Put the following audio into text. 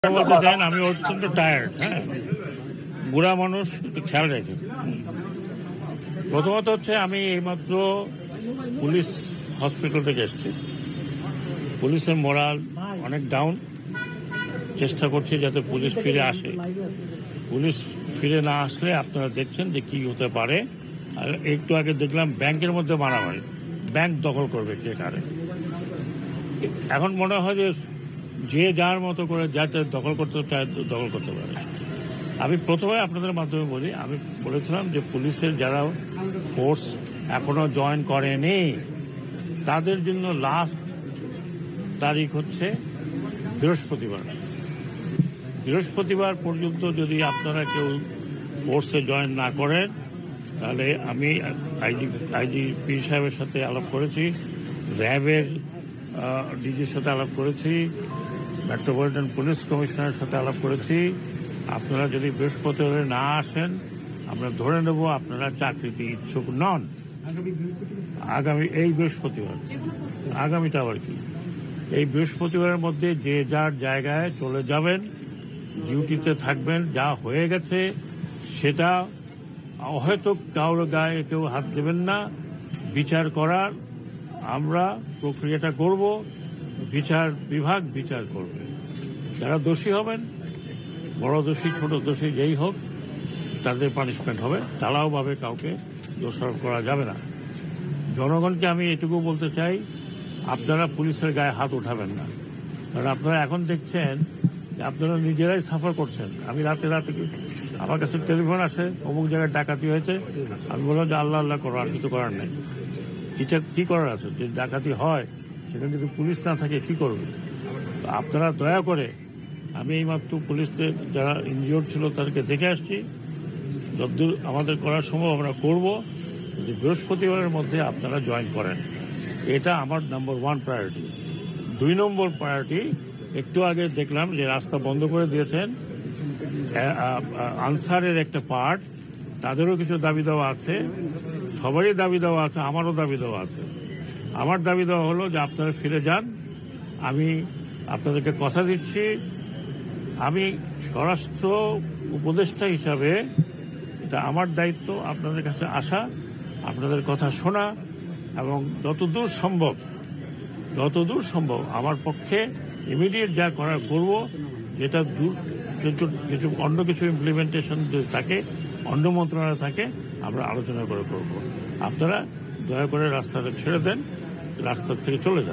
বলতে দেন, আমি অত্যন্ত টায়ার্ড। হ্যাঁ, বুড়া মানুষ, একটু খেয়াল রেখে। প্রথমত হচ্ছে আমি এইমাত্র পুলিশ হসপিটাল থেকে এসেছি। পুলিশের মোরাল অনেক ডাউন। চেষ্টা করছি যাতে পুলিশ ফিরে আসে। পুলিশ ফিরে না আসলে আপনারা দেখছেন যে কি হতে পারে। আর একটু আগে দেখলাম ব্যাংকের মধ্যে মারামারি, ব্যাংক দখল করবে কে কারে। এখন মনে হয় যে যার মতো করে যাতে দখল করতে চায় দখল করতে পারে। আমি প্রথমে আপনাদের মাধ্যমে বলি, আমি বলেছিলাম যে পুলিশের যারা ফোর্স এখনো জয়েন করেনি তাদের জন্য লাস্ট তারিখ হচ্ছে বৃহস্পতিবার পর্যন্ত যদি আপনারা কেউ ফোর্সে জয়েন না করেন তাহলে আমি আইজিপি সাহেবের সাথে আলাপ করেছি, র্যাবের ডিজির সাথে আলাপ করেছি, মেট্রোপলিটন পুলিশ কমিশনারের সাথে আলাপ করেছি। আপনারা যদি বৃহস্পতিবার না আসেন আমরা ধরে নেব আপনারা চাকরিতে ইচ্ছুক নন। আগামী এই বৃহস্পতিবার, আগামীটা আবার কি, এই বৃহস্পতিবারের মধ্যে যে যার জায়গায় চলে যাবেন, ডিউটিতে থাকবেন। যা হয়ে গেছে সেটা হয়তো কারোর গায়ে কেউ হাত দেবেন না। বিচার করার আমরা প্রক্রিয়াটা করব, বিচার বিভাগ বিচার করবে। যারা দোষী হবেন, বড় দোষী ছোট দোষী যেই হোক, তাদের পানিশমেন্ট হবে। ঢালাওভাবে কাউকে দোষারোপ করা যাবে না। জনগণকে আমি এটুকু বলতে চাই, আপনারা পুলিশের গায়ে হাত উঠাবেন না। কারণ আপনারা এখন দেখছেন যে আপনারা নিজেরাই সাফার করছেন। আমি রাতে আমার কাছে টেলিফোন আসে, অমুক জায়গায় ডাকাতি হয়েছে। আমি বললাম যে আল্লাহ আল্লাহ করো, আর কিছু করার নেই। কি করার আছে? যে ডাকাতি হয় সেখানে যদি পুলিশ না থাকে কি করবে? আপনারা দয়া করে, আমি এইমাত্র পুলিশদের যারা ইনজিওর্ড ছিল তাদেরকে দেখে আসছি। যতদূর আমাদের করার সম্ভব আমরা করব। যদি বৃহস্পতিবারের মধ্যে আপনারা জয়েন করেন, এটা আমার নাম্বার 1 প্রায়োরিটি। 2 নম্বর প্রায়োরিটি, একটু আগে দেখলাম যে রাস্তা বন্ধ করে দিয়েছেন আনসারের একটা পার্ট, তাদেরও কিছু দাবি দেওয়া আছে। সবারই দাবি দেওয়া আছে, আমারও দাবি দেওয়া আছে। আমার দাবি দেওয়া হলো যে আপনারা ফিরে যান। আমি আপনাদেরকে কথা দিচ্ছি, আমি স্বরাষ্ট্র উপদেষ্টা হিসাবে এটা আমার দায়িত্ব আপনাদের কাছে আসা, আপনাদের কথা শোনা এবং যতদূর সম্ভব আমার পক্ষে ইমিডিয়েট যা করার করব। যেটা কিছু অন্য কিছু ইমপ্লিমেন্টেশন যদি থাকে, অন্য মন্ত্রণালয় থাকে, আমরা আলোচনা করে করব। আপনারা দয়া করে রাস্তাটা ছেড়ে দেন, রাস্তার থেকে চলে যান।